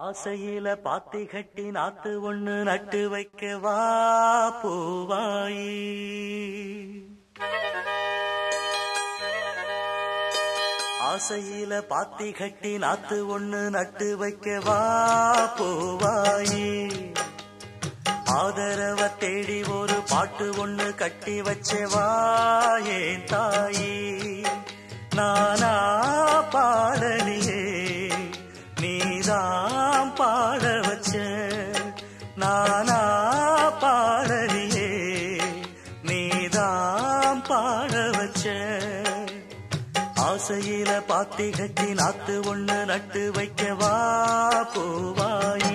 ஆசையில பாத்தி கட்டி நாத்து ஒண்ணு நட்டு வைக்கவா பூவாயி. ஆசையில பாத்தி கட்டி நாத்து ஒண்ணு நட்டு வைக்கவா பூவாயி. ஆதரவ தேடி ஒரு பாட்டு ஒண்ணு கட்டி வச்சவா ஏன் தாயி. நானா பாடலியே நீதான் பாட வச்ச. நானா பாடலியே நீதான் பாட வச்ச. ஆசையில பாத்தி கட்டி நாத்து ஒண்ணு நட்டு வைக்கவா பூவாயி.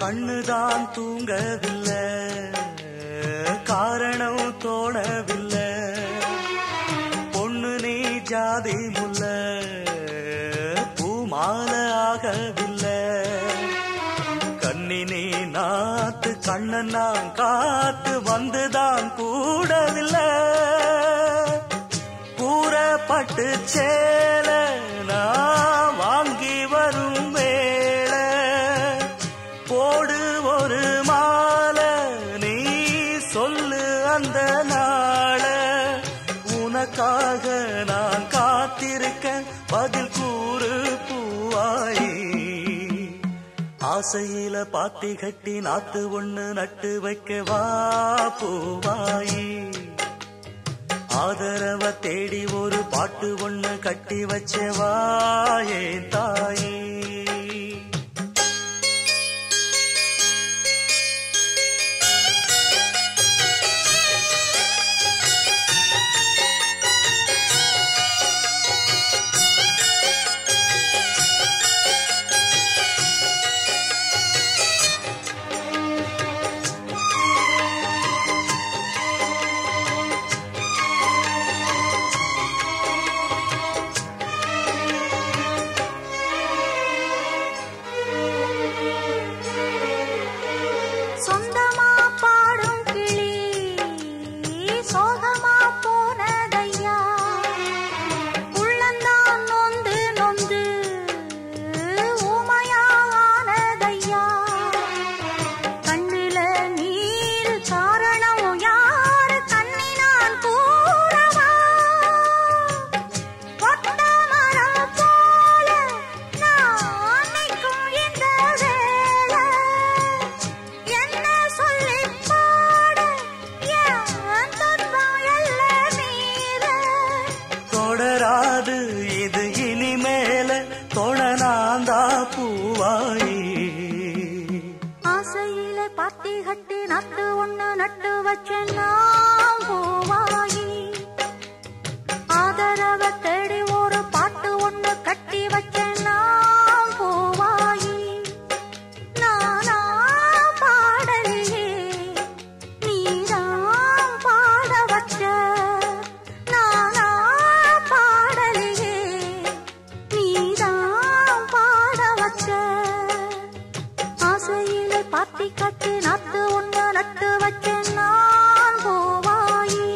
கண்ணுதான் தூங்கவில்லை, காரணம் தோணவில்லை. பொண்ணு நீ ஜாதி முல்ல, பூமால ஆகவில்லை. கண்ணினி நாத்து கண்ணன் நான் காத்து வந்துதான் கூடவில்லை. கூறப்பட்டு சேல நான் வாங்கி வரும் வேளை போடு ஒரு மாலை நீ சொல்லு அந்த நாள. உனக்காக நான் காத்திருக்க பதில் கூறு பூவாயி. ஆசையில பாத்தி கட்டி நாத்து ஒண்ணு நட்டு வைக்கவா பூவாயி. ஆதரவ தேடி ஒரு பாட்டு ஒண்ணு கட்டி வச்சவா ஏன் தாயி. இது இனிமேல தொடனாந்தா பூவாயி. ஆசையில பாத்தி கட்டி நட்டு ஒண்ணு நட்டு வச்சேன்னா பூவாயி. ஆதரவ தேடி ஒரு பாட்டு ஒண்ணு கட்டி வச்சேன்னா பூவாயி. நானா பாடலியே நீதான் பாட வச்ச. பாத்தி கட்டி நாத்து ஒண்ணு நட்டு வச்சேன் நான் பூவாயி.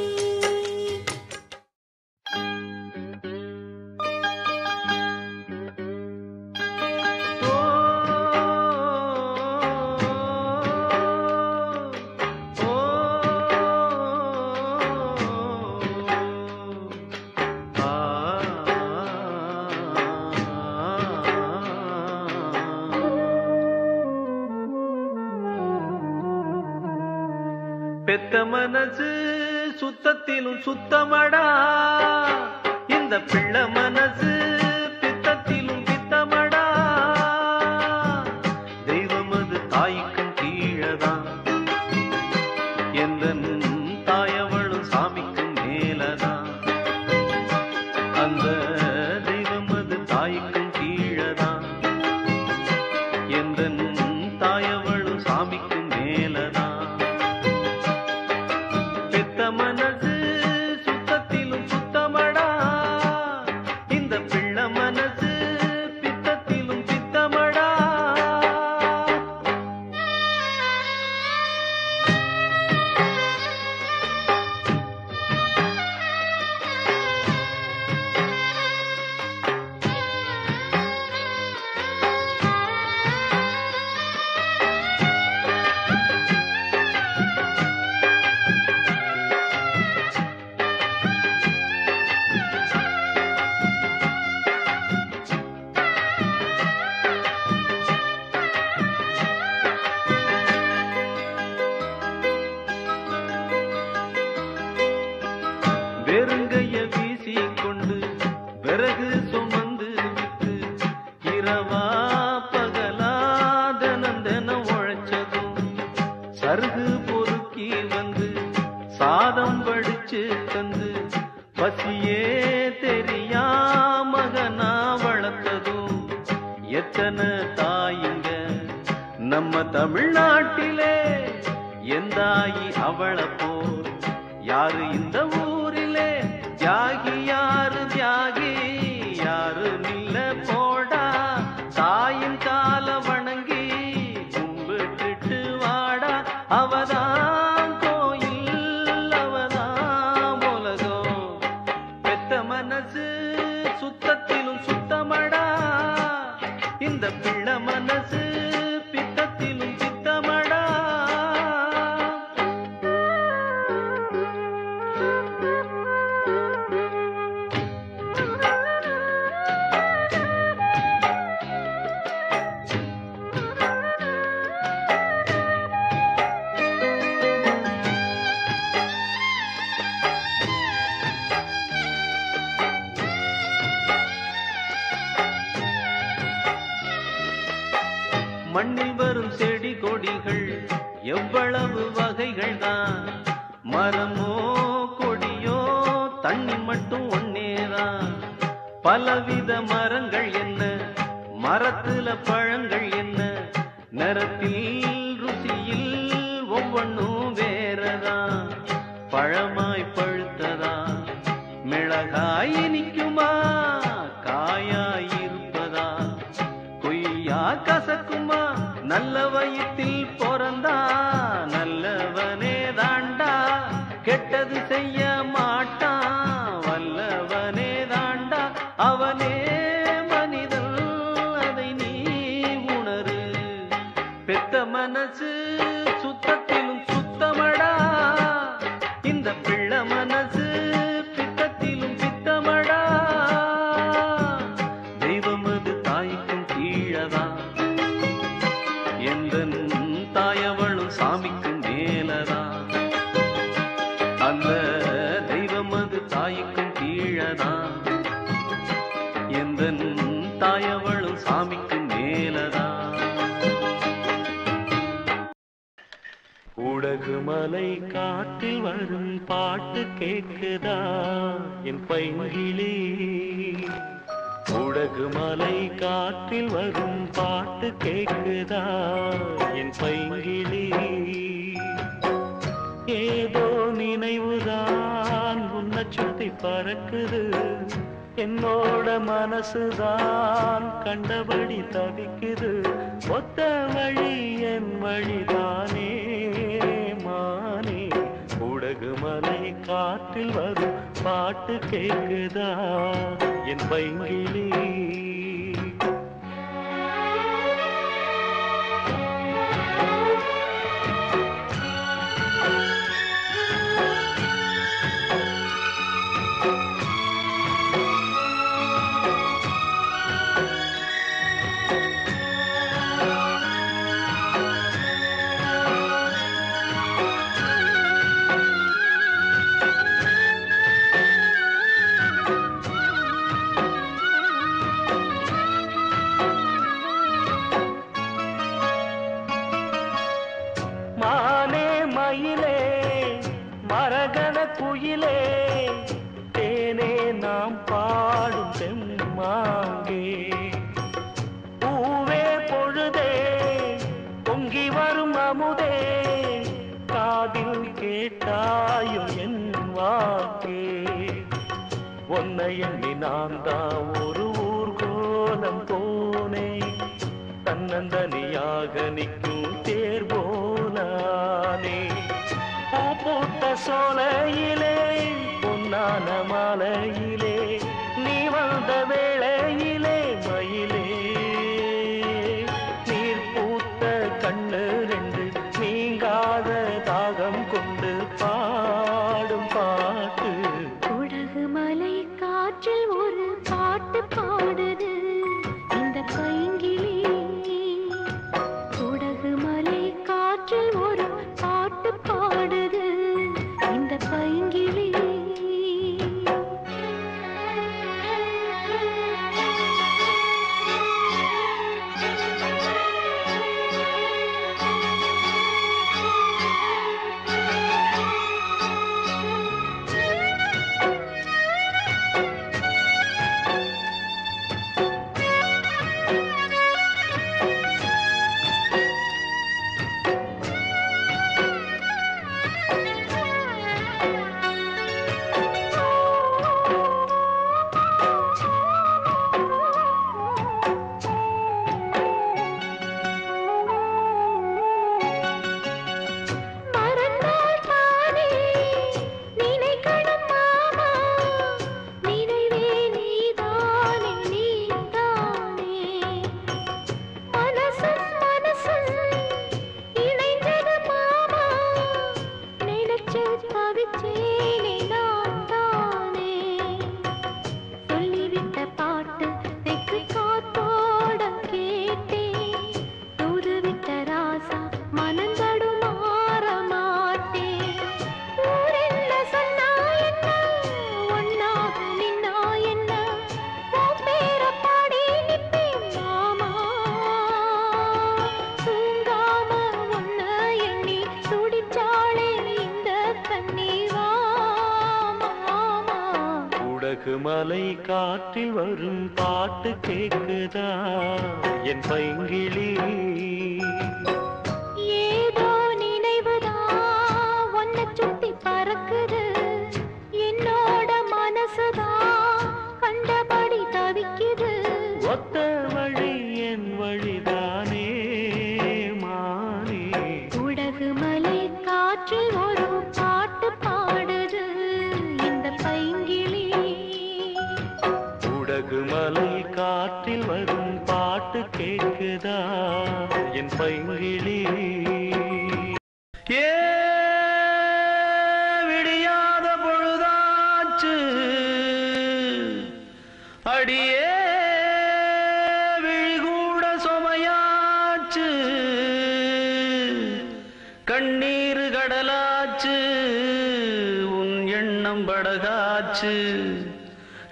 பெத்த மனசு சுத்தத்திலும் சுத்தமடா, இந்த பிள்ளை மனசு பித்தத்திலும் பித்தமடா. தெய்வம் அது தாய்க்கும் கீழதான், எந்த தாயவளும் சாமிக்கும் மேல வெறுங்கைய வீசிக்கொண்டு விறகு சுமந்து விட்டு இரவா பகலா தினம் தினம் உழைச்சதும் சருகு பொறுக்கி வந்து சாதம் படிச்சு தந்து பசியே தெரியா மகனா வளர்த்ததும் எத்தனை தாயிங்க நம்ம தமிழ்நாட்டிலே எந்தாயி அவளை போர் யாரு இந்த ஊரிலே தியாகி யாரு தியாகி யாரு நில்ல போடா தாயின் கால வணங்கி கும்பிட்டுட்டு வாடா அவதான் கோயில் அவதான் உலகம் பெத்த மனசு சுத்தத்திலும் சுத்தமடா இந்த பிள்ளை மனசு பித்தத்திலும் பித்தமடா மண்ணில் வரும் செடி கொடிகள் எவ்வளவு வகைகள் தான் மரமோ கொடியோ தண்ணி மட்டும் ஒன்னேதான் பலவித மரங்கள் என்ன மரத்துல பழங்கள் என்ன நிறத்தில் ருசியில் ஒவ்வொன்றும் வேறதான் பழமாய் பழுத்ததா மிளகாய் இனிக்குமா காயாய் இருப்பதா கொய்யா கசக்குமா நல்ல வயிற்றில் பிறந்தா நல்லவனே தாண்டா கெட்டது செய்ய மாட்டான் வல்லவனே தாண்டா அவனே மனிதன் அதை நீ உணரு பெத்த மனசு சுத்தத்திலும் சுத்தமடா இந்த பிள்ளை மனசு பித்தத்திலும் பித்தமடா தெய்வம் அது தாய்க்கும் கீழதான் எந்த தாயவளும் சாமிக்கும் மேலதான் அந்த தெய்வம் அது தாய்க்கும் கீழதான் எந்த தாயவளும் சாமிக்கும் மேலதான் உடகு மலை காட்டில் வரும் பாட்டு கேக்குதா என் பைங்கிளி உடகு மலை காற்றில் வரும் பாட்டு கேக்குதா என் பைங்கிளி ஏதோ நினைவுதான் உன்னை சுத்தி பறக்குது என்னோட மனசுதான் கண்டபடி தவிக்குது ஒத்த வழி என் வழிதானே மானே உடகு மலை காற்றில் வரும் பாட்டு கேக்குதா என் பைங்கிளி குயிலே தேனே நாம் பாடும் செம்மாங்கே பூவே பொழுதே பொங்கி வரும் அமுதே காதில் கேட்டாயோ என் வாக்கே உன்னை எண்ணி நான் தான் ஒரு ஊர்கோலம் போனே தன்னந்தனியாக நிற்கும் தேர் போலானே பூத்த சோலையிலே பொன்னான மாலையிலே நீ வந்த வேளையிலே மயிலே நீர் பூத்த கண்ணு ரெண்டு நீங்காத தாகம் கொண்டு பாடும் பாட்டு உடகு மலை காற்றில் ஒரு பாட்டு பாடுது இந்த பைங்கிளி உடகு மலை காற்றில் ஒரு பாட்டு பாடுது இந்த பைங்கிளி குடகு மலை காற்றில் வரும் பாட்டு கேக்குதா என் பைங்கிளி ஏதோ நினைவுதான் ஒன்ன சுத்தி பறக்குது என்னோட மனசுதான் கண்டபடி தவிக்குது ஒத்த வழி என் வழிதானே மானே குடகு மலை காற்றில் ஒரு பாட்டு பாடுது இந்த பைங்கிளி குடகு மலை காற்றில் வரும் பாட்டு கேக்குதா என் பைங்கிளி ஏ விடியாத பொழுதாச்சு அடியே விழிகூட சுமையாச்சு கண்ணீர் கடலாச்சு உன் எண்ணம் படகாச்சு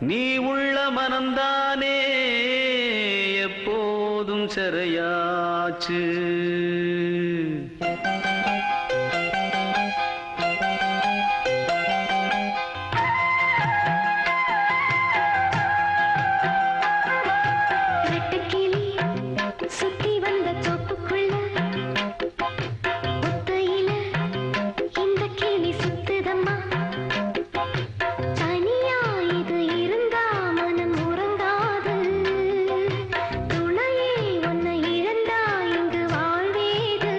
நீ உள்ள மனந்தானே எப்போதும் சிறையாச்சு வெட்டுக்கிளி சுத்தி வந்த தோப்புக்குள்ள ஒத்தையில இந்த கிளி சுத்துதம்மா தனியா இது இருந்தா மனம் உறங்காது துணையே உன்னை இழந்தா இங்கு வாழ்வேது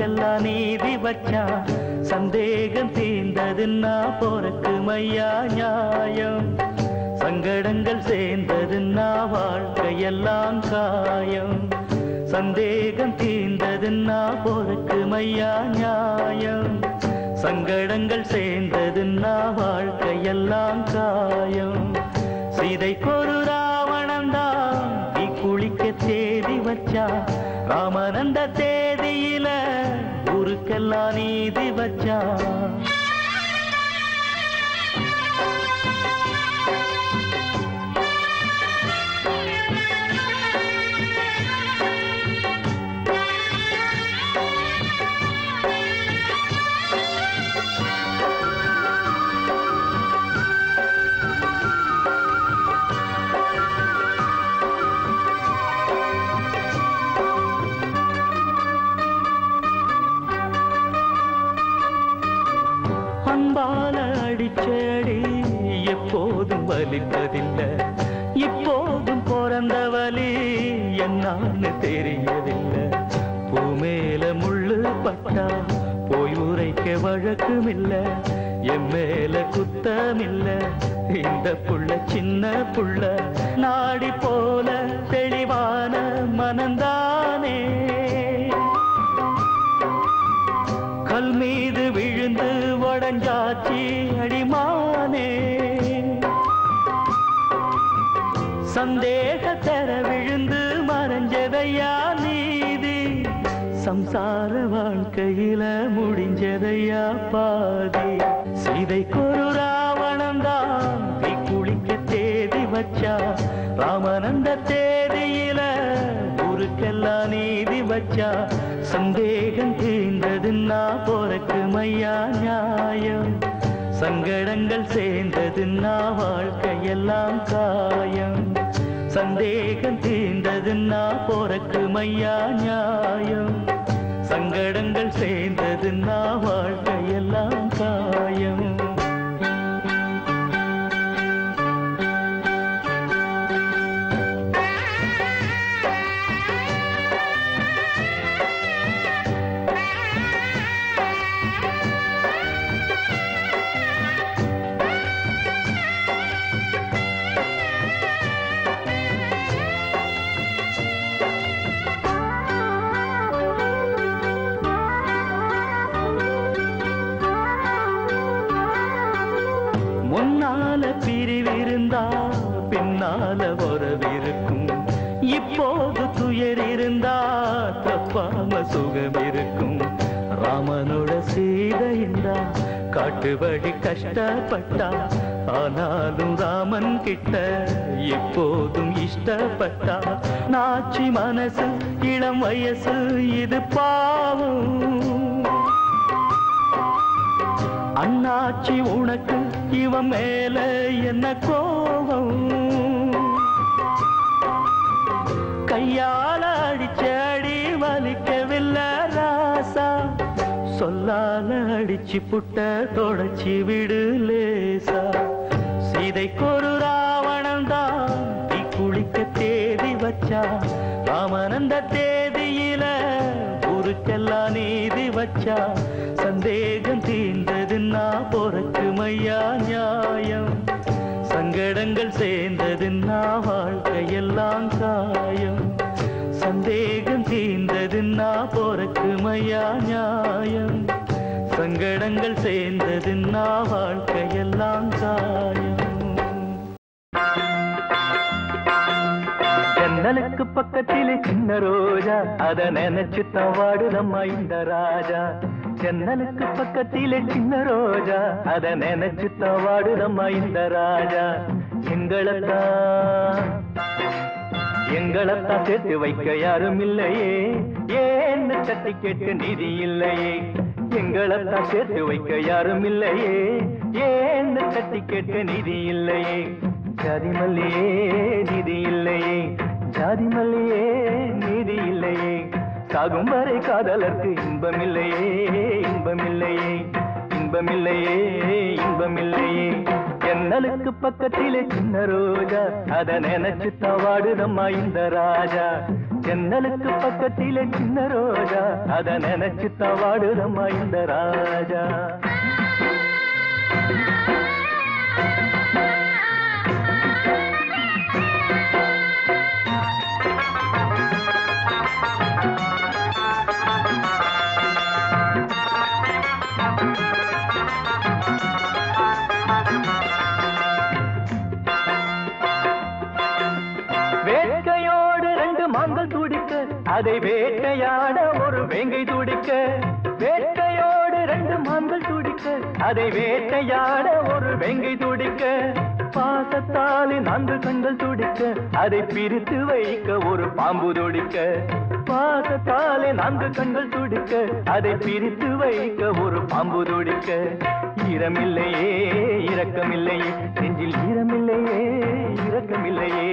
ஊருக்கெல்லாம் நீதி வச்சான். சந்தேகம் தீர்ந்ததுன்னா போறக்கு மையா நியாயம். சங்கடங்கள் சேர்ந்ததுன்னா வாழ்க்கையெல்லாம் காயம். சந்தேகம் தீர்ந்ததுன்னா போறக்கு மையா நியாயம். சங்கடங்கள் சேர்ந்ததுன்னா வாழ்க்கையெல்லாம் காயம். சீதைக்கொரு ராவணன்தான் தீ குளிக்க தேதி வச்சா. ராமன் அந்த தேதியில ஊருக்கெல்லாம் நீதி வச்சா. அன்பால அடிச்சடி எப்போதும் வலிப்பதில்லை. இப்போதும் பிறந்த வலி என்னான்னு தெரியவில்லை. பூமேல முள்ளு பட்டா போய் உரைக்க வழக்குமில்ல. என் மேல குத்தமில்ல. இந்த புள்ள சின்ன புள்ள நாடி போல தெளிவான மனந்தானே. கல் மீது விழுந்து உடஞ்சாச்சி அடிமானே. சந்தேகத்தர விழுந்து மறைஞ்சதையா நீதி. சம்சார வாழ்க்கையில முடிஞ்சதையா பாதி. சீதைக்கொரு ராவணன்தான் தீ குளிக்க தேதி வச்சா. ராமனந்த தேதியில ஊருக்கெல்லாம் நீதி வச்சா. சந்தேகம் தீர்ந்ததுன்னா போறக்கு மையா நியாயம். சங்கடங்கள் சேர்ந்ததுன்னா வாழ்க்கையெல்லாம் காயம். சந்தேகம் தீர்ந்ததுன்னா போறக்கு மையா நியாயம். சங்கடங்கள் சேர்ந்ததுன்னா வாழ்க்கையெல்லாம் காயம். முன்னால பிரிவிருந்தா பின்னால உறவிருக்கும். இப்போது துயர் இருந்தா தப்பாம சுகம் இருக்கும். ராமனோட சீதைந்தா காட்டுபடி கஷ்டப்பட்டா. ஆனாலும் ராமன் கிட்ட இப்போதும் இஷ்டப்பட்டா. நாச்சி மனசு இளம் வயசு இது பாவம். அண்ணாச்சி உனக்கு இவன் மேல என்ன கோபம். கையால அடிச்சடி வலிக்கவில்லை ராசா. சொல்லால அடிச்சு புட்ட தொடச்சி விடு லேசா. சீதைக்கொரு ராவணன்தான் தீ குளிக்க தேதி வச்சா. ராமனந்த தேதியில ஊருக்கெல்லாம் நீதி வச்சா. சந்தேகம் தீர்ந்ததுன்னா போறக்கு மையா நியாயம். சங்கடங்கள் சேர்ந்ததுன்னா வாழ்க்கையெல்லாம் காயம். சந்தேகம் தீர்ந்ததுன்னா போறக்கு மையா நியாயம். சங்கடங்கள் சேர்ந்ததுன்னா வாழ்க்கையெல்லாம் காயம். ஜன்னலுக்கு பக்கத்திலே சின்ன ரோஜா அத நினைச்சு தவாடுதம்மா இந்த ராஜா. ஜன்னலுக்கு பக்கத்திலே சின்ன ரோஜா அத நினைச்சு தவாடுதம்மா இந்த ராஜா. எங்களைத்தான் சேர்த்து வைக்க யாரும் இல்லையே. ஏன்னு தட்டி கேட்க நிதி இல்லையே. எங்களைத்தான் சேர்த்து வைக்க யாரும் இல்லையே. ஏன்னு தட்டி கேட்க நிதி இல்லையே. ஜாதி மல்லியே நிதி இல்லையே. ஜாதி மல்லியே நீதி இல்லையே. சாகும் வரை காதலர்க்கு இன்பமில்லையே. இன்பமில்லையே. இன்பமில்லையே. இன்பமில்லையே. ஜன்னலுக்கு பக்கத்திலே சின்ன ரோஜா அத நினைச்சு தவாடுதம்மா இந்த ராஜா. ஜன்னலுக்கு பக்கத்திலே சின்ன ரோஜா அத நினைச்சுத்தான் வாடுதம்மா இந்த ராஜா. வேட்கையோடு ரெண்டு மான்கள் துடிக்க அதை வேட்டையாட ஒரு வேங்கை துடிக்க. வேட்கையோடு ரெண்டு மான்கள் துடிக்க அதை வேட்டையாட ஒரு வேங்கை துடிக்க. பாசத்தாலே 4 கண்கள் துடிக்க அதை பிரித்து வைக்க ஒரு பாம்பு துடிக்க. பாசத்தாலே 4 கண்கள் துடிக்க அதை பிரித்து வைக்க ஒரு பாம்பு துடிக்க. ஈரமில்லையே இரக்கமில்லையே நெஞ்சில் ஈரமில்லையே இரக்கமில்லையே.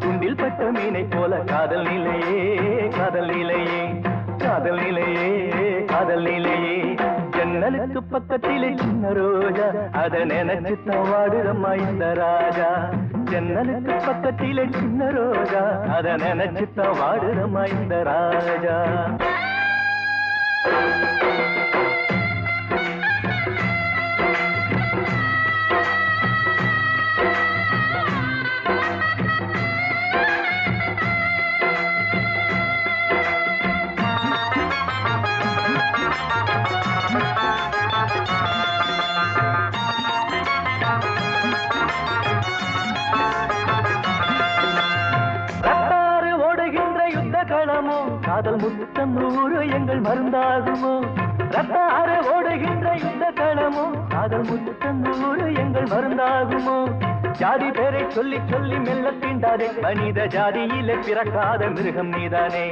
துண்டில் பட்ட மீனை போல காதல் நிலையே காதல் நிலையே காதல் நிலையே காதல் நிலையே. ஜன்னலுக்கு பக்கத்திலே சின்ன ரோஜா அத நினைச்சுத்தான் வாடுதம்மா இந்த ராஜா. ஜன்னலுக்கு பக்கத்திலே சின்ன ரோஜா அத நினைச்சுத்தான் வாடுதம்மா இந்த ராஜா. காதல் முத்தம் 100 எங்கள் மருந்தாகுமோ. ரத்தார ஓடுகின்ற யுத்த களமோ காதல் முத்தம் 100 எங்கள் மருந்தாகுமோ. ஜாதி பேரை சொல்லி சொல்லி மெல்ல தீண்டாதே மனித ஜாதியிலே பிறக்காத மிருகம் நீதானே.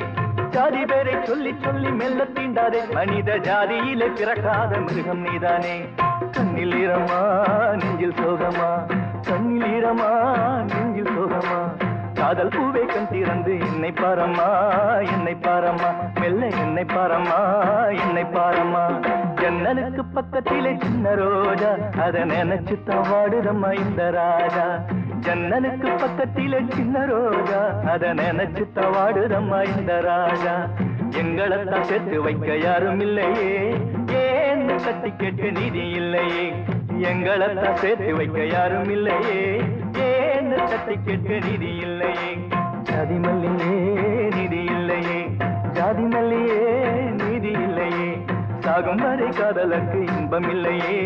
ஜாதி பேரை சொல்லி சொல்லி மெல்ல தீண்டாதே மனித ஜாதியிலே பிறக்காத மிருகம் நீதானே. கண்ணில் ஈரமா நெஞ்சில் சோகமா கண்ணில் ஈரமா நெஞ்சில் சோகமா. காதல் பூவே கண் திறந்து என்னை பாரம்மா என்னை பாரம்மா மெல்ல என்னை பாரம்மா என்னை பாரம்மா. ஜன்னலுக்கு பக்கத்திலே சின்ன ரோஜா அத நினைச்சுத்தான் வாடுதம்மா இந்த ராஜா. ஜன்னலுக்கு பக்கத்திலே சின்ன ரோஜா அத நினைச்சுத்தான் வாடுதம்மா இந்த ராஜா. எங்களைத்தான் சேர்த்து வைக்க யாரும் இல்லையே ஏன்னு கட்டி கேட்க நிதி இல்லையே. எங்களைத்தான் சேர்த்து வைக்க யாரும் இல்லையே ஏன்னு கட்டி கேட்க நிதி இல்லையே. ஜாதி மல்லியே நிதி இல்லையே ஜாதி மல்லியே நிதி இல்லையே. சாகும் வரை காதலுக்கு இன்பம் இல்லையே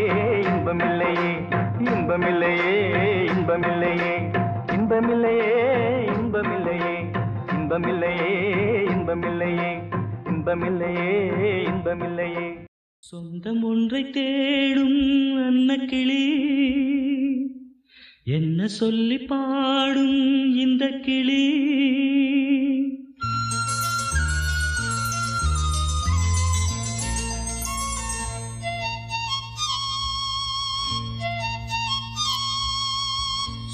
இன்பம் இல்லையே இன்பம் இல்லையே இன்பம் இல்லையே இன்பம் இல்லையே இன்பம் இல்லையே இன்பம் இல்லையே இன்பம் இல்லையே இன்பம் இல்லையே இன்பம் இல்லையே. சொந்தம் ஒன்றை தேடும் அன்னக்கிளி என்ன சொல்லி பாடும் இந்த கிளி.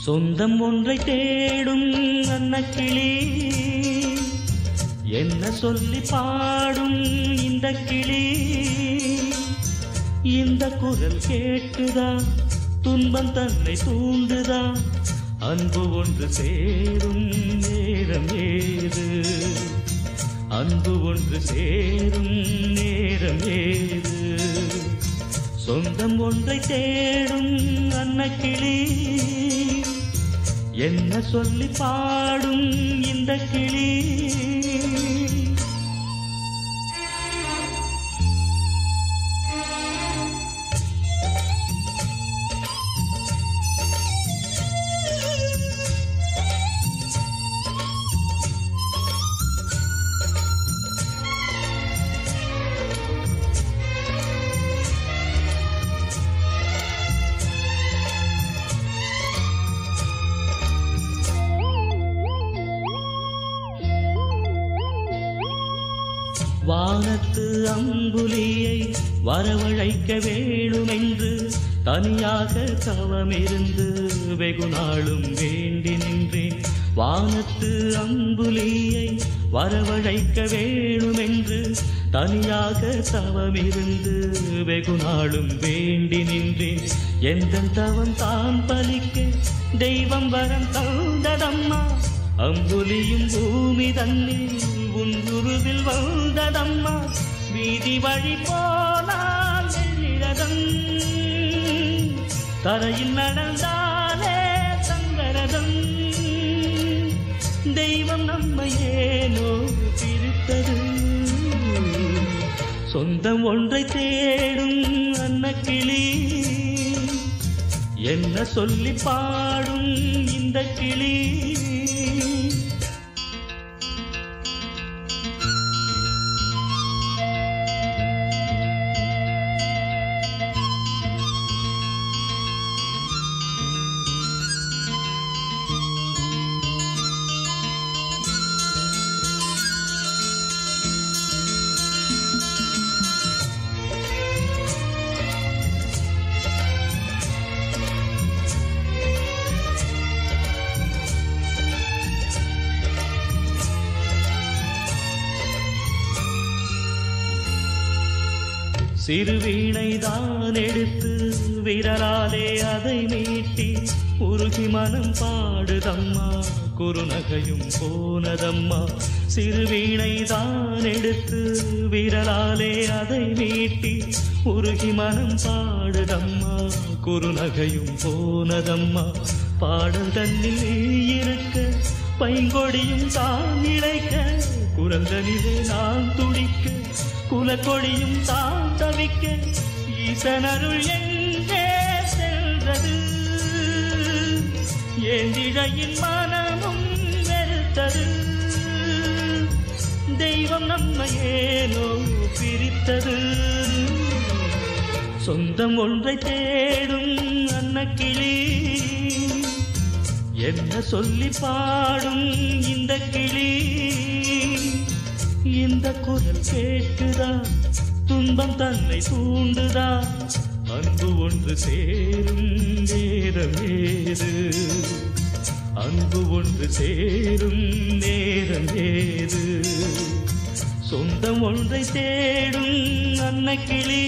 சொந்தம் ஒன்றை தேடும் அன்னக்கிளி என்ன சொல்லி பாடும் இந்த கிளி. இந்த குரல் கேட்டுதா துன்பம் தன்னை தூண்டுதா. அன்பு ஒன்று சேரும் நேரம் ஏது அன்பு ஒன்று சேரும் நேரம் ஏது. சொந்தம் ஒன்றை தேடும் அன்னக்கிளி என்ன சொல்லி பாடும் இந்த கிளி. வானத்து அம்புலியை வரவழைக்க வேணுமென்று தனியாக தவமிருந்து வெகு நாளும் வேண்டி நின்றேன். வானத்து அம்புலியை வரவழைக்க வேணுமென்று தனியாக தவமிருந்து வெகு நாளும் வேண்டி நின்றேன். எந்த தவம் தான் பலிக்க தெய்வம் வரம் தந்ததம்மா. அம்புலியும் பூமி தன்னில் உன் குருவில் வந்ததம்மா வீதி வழி போனால் வெள்ளிரதம் தரையில் நடந்தாலே தங்கரதம் தெய்வம் நம்மை ஏனோ பிரித்தது சொந்தம் ஒன்றை தேடும் அன்னக்கிளி என்ன சொல்லி பாடும் இந்த கிளி சிறுவீணைதான் எடுத்து விரலாலே அதை மீட்டி உருகி மனம் பாடுதம்மா குறுநகையும் போனதம்மா சிறுவீணைதான் எடுத்து விரலாலே அதை மீட்டி உருகி மனம் பாடுதம்மா குறுநகையும் போனதம்மா பாடல் தன்னில் நீ இருக்க பைங்கொடியும் தான் இழைக்க குரல்களிலே நான் துடிக்க குலக்கொடியும் தான் தவிக்க ஈசனருள் எங்கே சென்றது ஏந்திழையின் மனமும் வெறுத்தது தெய்வம் நம்மை ஏனோ பிரித்தது சொந்தம் ஒன்றை தேடும் அன்னக்கிளி என்ன சொல்லி பாடும் இந்த கிளி இந்த குரல் கேட்டுதா துன்பம் தன்னை தூண்டுதா அன்பு ஒன்று சேரும் நேரம் ஏது அன்பு ஒன்று சேரும் நேரம் ஏது சொந்தம் ஒன்றை தேடும் அன்னக்கிளி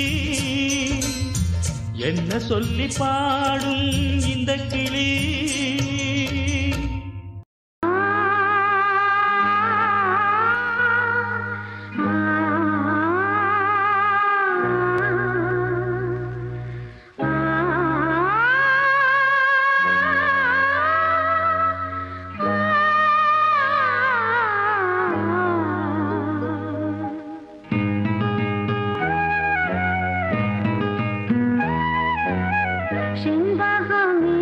என்ன சொல்லி பாடும் இந்த கிளி செண்பகமே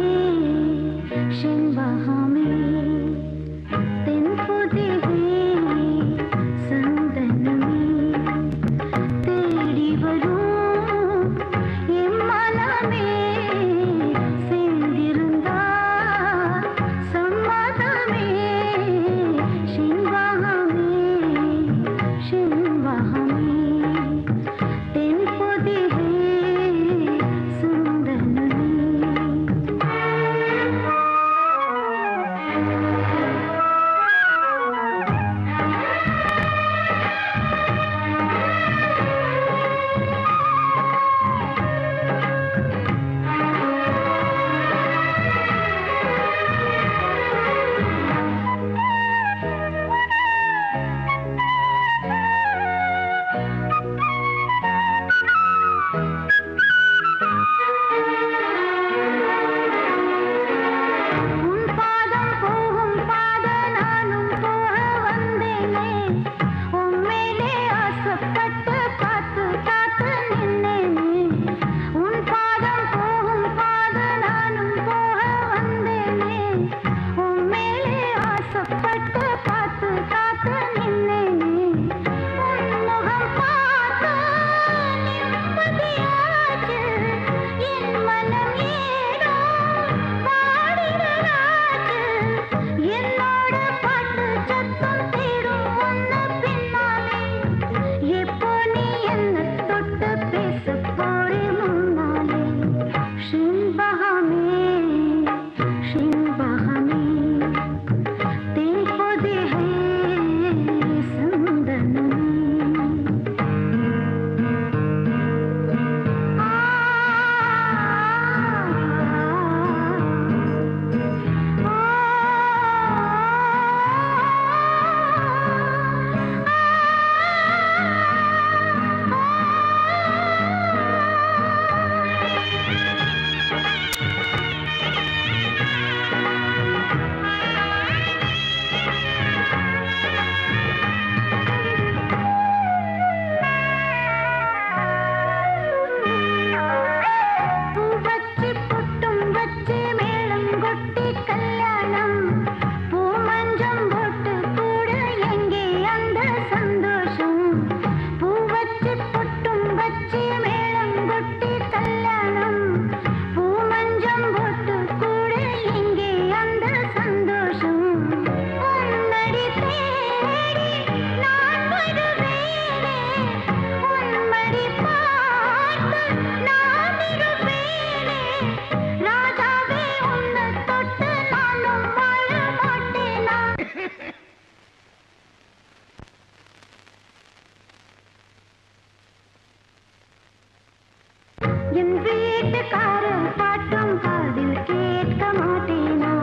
என் வீட்டுக்காரர் பாட்டும் காதில் கேட்க மாட்டேனா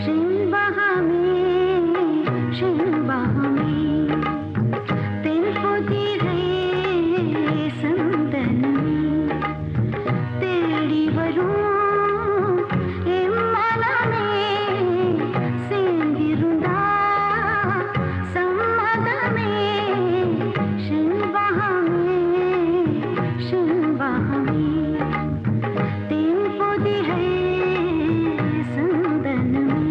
செண்பகமே செண்பகமே தென்பொதிகை சந்தனமே தேடி வரும் என் மனமே சேர்ந்திருந்தா சம்மதமே செண்பகமே செண்பகமே தென்பொதிகை சந்தனமே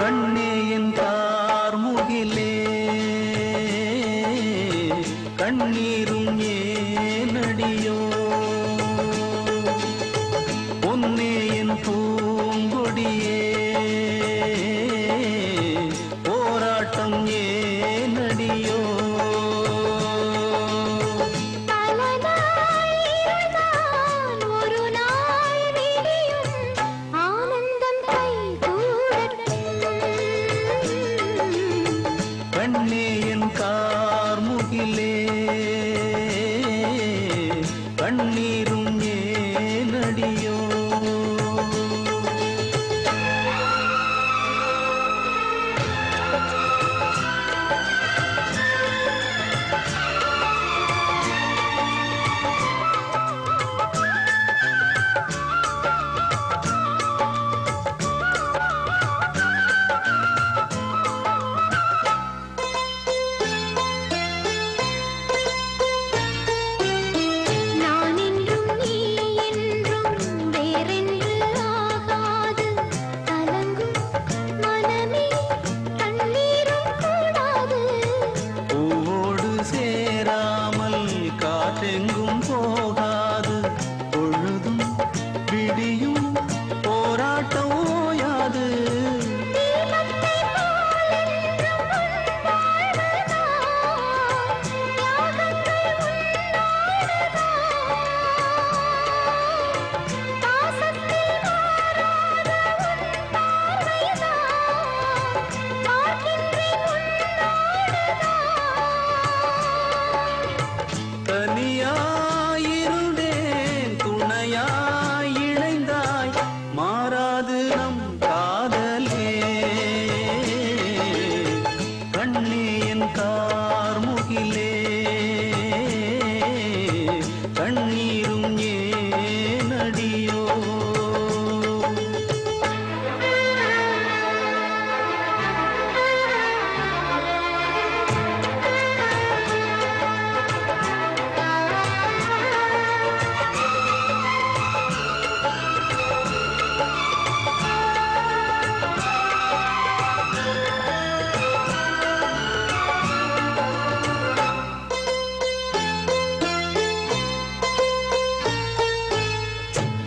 கண்ணே என் கார்முகிலே கண்ணீரும் ஏனடியோ பொன்னே என் பூங்கொடியே போராட்டம் ஏனடியோ ஒரு நாள் விடியும் ஆனந்தம் கண்ணே என் கார்முகிலே கண்ணீரும் ஏனடியோ நான் என்றும் நீ என்றும் வேறென்று ஆகாது கலங்கும் மனமே கண்ணீரும் கூடாது பூவோடு சேராமல் காற்றெங்கும் போகாது பொழுதும் விடியும் போராட்டம் ஓயாது தீபத்தை போல் என்றும் உன் வாழ்வுதான் யாகங்கள் உன்னோடுதான் பாசத்தில் மாறாத உன் பார்வைதான் பார்க்கின்றேன் உன்னோடுதான் தனியாயிருந்தேன் துணையாய் இணைந்தாய் மாறாது நம் காதலே கண்ணே என் கார்முகிலே கண்ணீரும் ஏனடியோ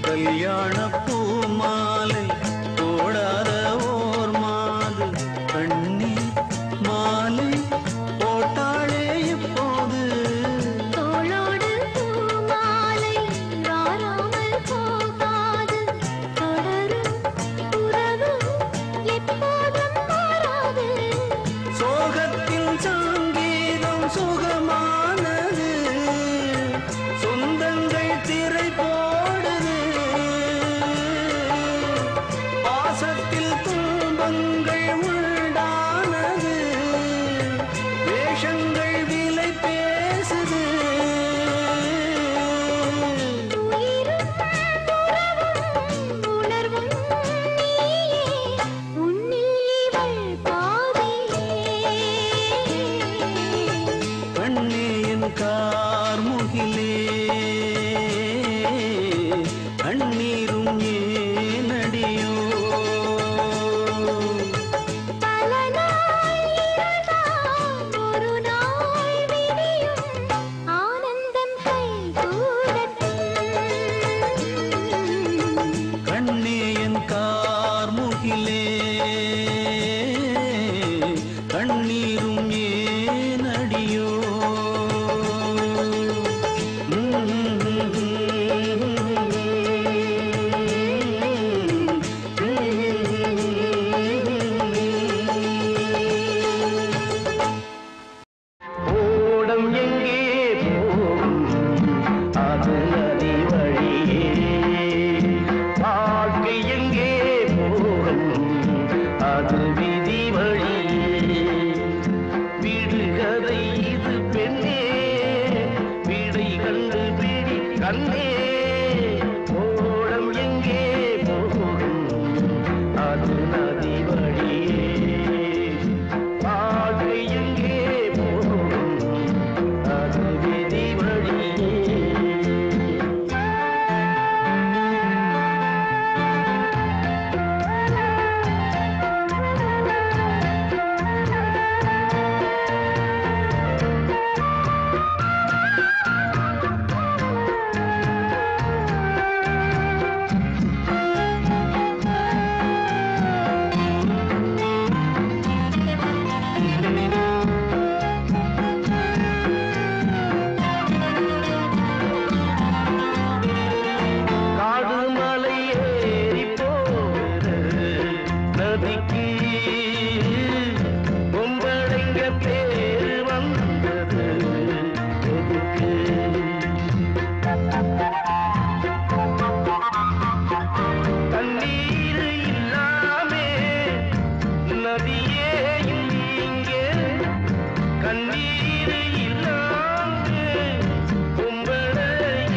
கல்யாண பூமாலை போடாத ஓர் மாது கண்ணீர் மாலை போட்டாளே இப்போது தோளோடு பூமாலை வாராமல் போகாது தொடரும் உறவு எப்போதும் மாறாது சோகத்தில் சங்கீதம் சுகமானது சொந்தங்கள் திரை போடுது பாசத்தில் துன்பங்கள் உண்டானது வேஷங்கள் விலை பேசுது உயிரும் உறவும் உணர்வும் நீயே உன்னில் இவள் பாதியே கண்ணீர் இல்லாமல் கும்பளை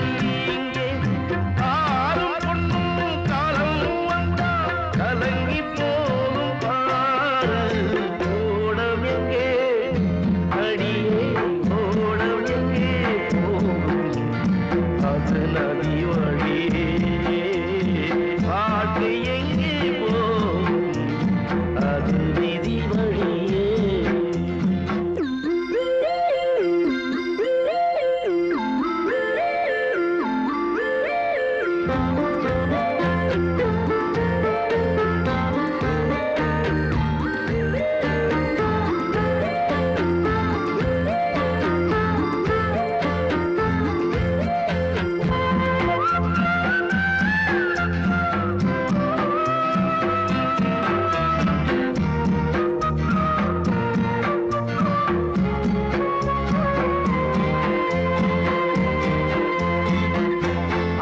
இங்கே ஆறும் பொண்ணும் காலம் வந்தா கலங்கி போகும் பாரு. ஓடம் எங்கே அடியே ஓடம் எங்கே போகும் அது நதி வழியே. பாட்டு எங்கே போகும் அது விதி வழியே.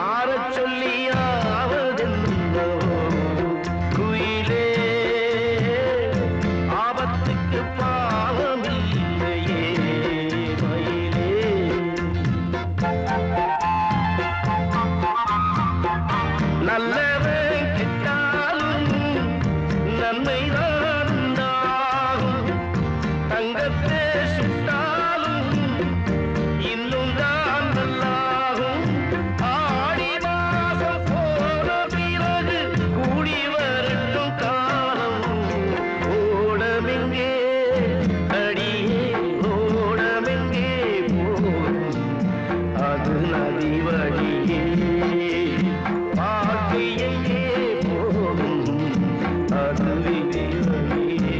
ஆறச் சொல்லியாவதென்னோ குயிலே, ஆபத்துக்கு பாவமில்லையே மயிலே. நல்லவன் கெட்டாலும் நன்மைதான் உண்டாகும். தங்கத்தை சுட்டாலும் இன்னும் தான் நல்லாகும். ஆடி மாசம் போன பிறகு கூடி வரட்டும் காலம். ஓடமெங்கே அடியே ஓடமெங்கே போகும் அது நதி வழியே. பாட்டு எங்கே போகும் அது விதி வழியே.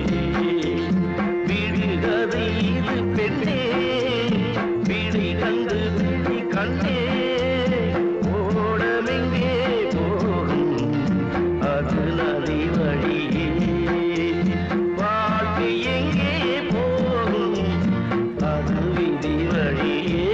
விடுகதை இது பெண்ணே விழி கண்டு விழி கண்டே. ஓடமெங்கே போகும் அது நதி வழியே. பாட்டு எங்கே போகும் அது விதி வழியே.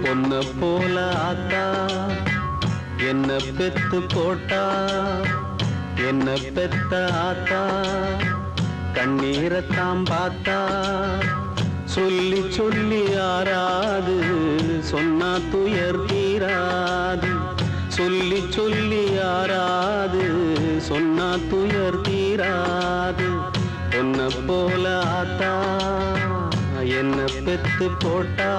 பொன்ன போல ஆத்தா என்ன பெத்து போட்டா. என்ன பெத்த ஆத்தா கண்ணீரத்தாம் பார்த்தா. சொல்லி சொல்லி ஆறாது சொன்னா துயர் தீராது. சொல்லி சொல்லி ஆறாது சொன்னா துயர் தீராது. பொன்ன போல ஆத்தா என்ன பெத்து போட்டா.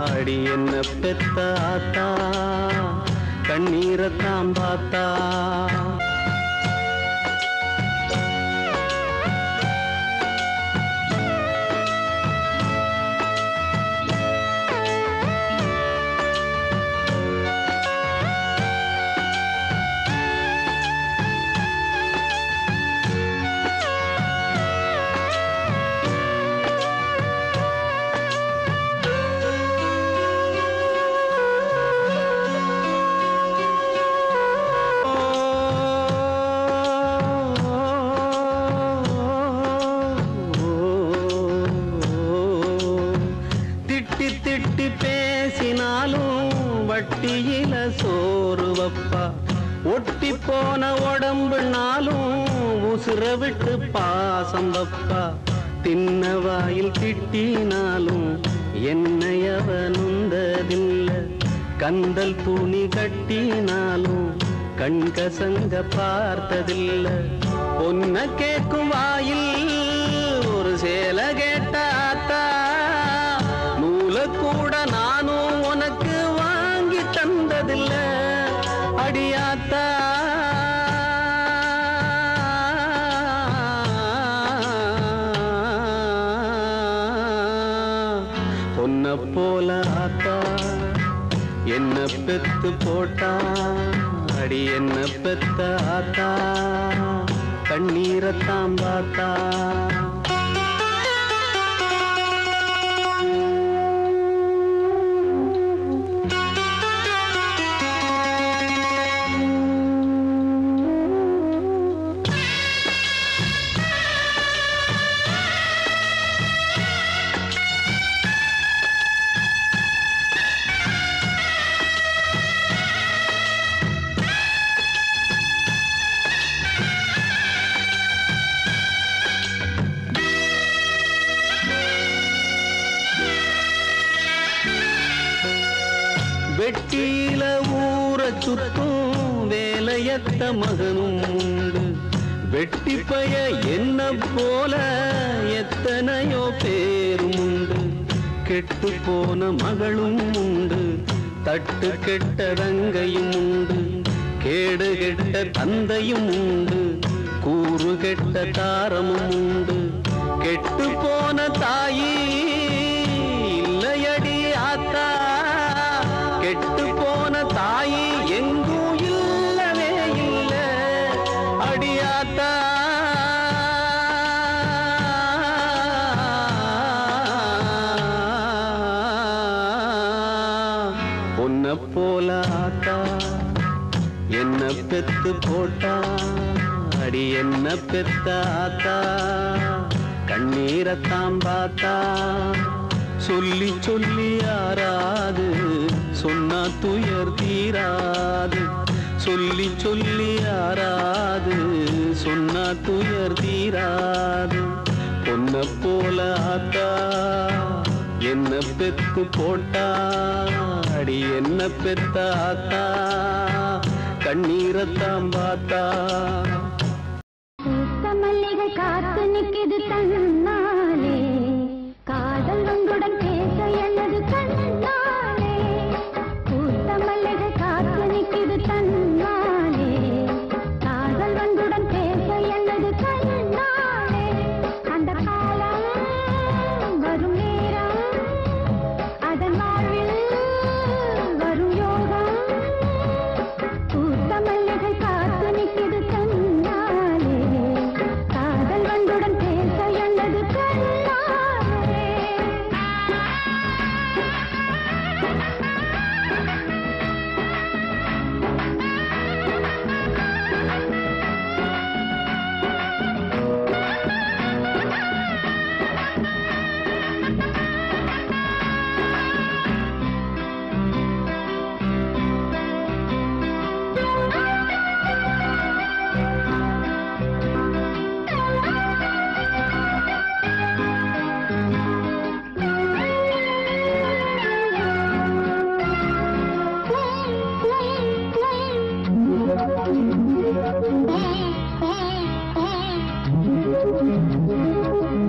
அடி என்ன பெத்த ஆத்தா கண்ணீரத்தாம் பார்த்தா. வட்டியில சோறு வப்பா. ஒட்டி போன உடம்புனாலும் உசுர விட்டு பாசம் வப்பா. தின்ன வாயில் திட்டினாலும் என்னையவ நுந்ததில்ல. கந்தல் துணி கட்டினாலும் கண்கசங்க பார்த்ததில்ல. பொன்ன கேட்கும் வாயில் ஒரு சேல கேட்டாத்தா. நூல கூட நானும் உனக்கு வாங்கி தந்ததில்ல அடியாத்தா. பொன்ன போல ஆத்தா என்ன பெத்து போட்டா. அடி என்ன பெத்த ஆத்தா கண்ணீரத்தாம் பார்த்தா. சுத்தும் வேலையத்த மகனும் உண்டு. வெட்டி பய என்ன போல எத்தனையோ பேரும் உண்டு. கெட்டு போன மகளும் உண்டு, தட்டு கெட்ட தங்கையும் உண்டு. கேடு கெட்ட தந்தையும் உண்டு, கூறு கெட்ட தாரமும் உண்டு. கெட்டு போன தாயி இல்லையடி ஆத்தா, கெட்டு போன தாயி எங்கும் இல்லவே இல்ல அடியாத்தா. பொன்ன போல ஆத்தா என்ன பெத்து போட்டா, அடி என்ன பெத்த ஆத்தா கண்ணீரத்தாம் பார்த்தா. சொல்லி சொல்லி யாராது சொன்னா துயர் தீராது. சொல்லி சொல்லி யாராது சொன்னா துயர் தீராது. பொன்ன போல ஆத்தா என்ன பெத்து போட்டா, அடி என்ன பெத்த ஆத்தா கண்ணீரத்தாம் பார்த்தா. மல்லிகை காத்து நிற்குது தன்னாலே, காதல் உங்களுடன் பேச எனது கண்ணாலே. பூத்த மல்லிகை காத்து நிற்குது தன்னாலே, காதல் உங்களுடன் பேச எனது கண்ணாலே. அந்த காலம் வரும் நேரம், அதன் வாழ்வில் வரும் யோகம். பூத்த மல்லிகை காத்து நிற்குது தன்னாலே, காதல் வண்டுடன் பேச எனது கண்ணாலே.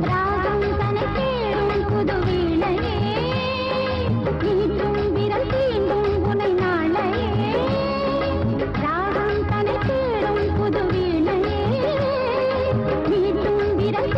ராகம் தனை தேடும் புது வீணையே, நீட்டும் விரல் தீண்டும் புனை நாளையே. ராகம் தனை தேடும் புது வீணையே, நீட்டும் விரல்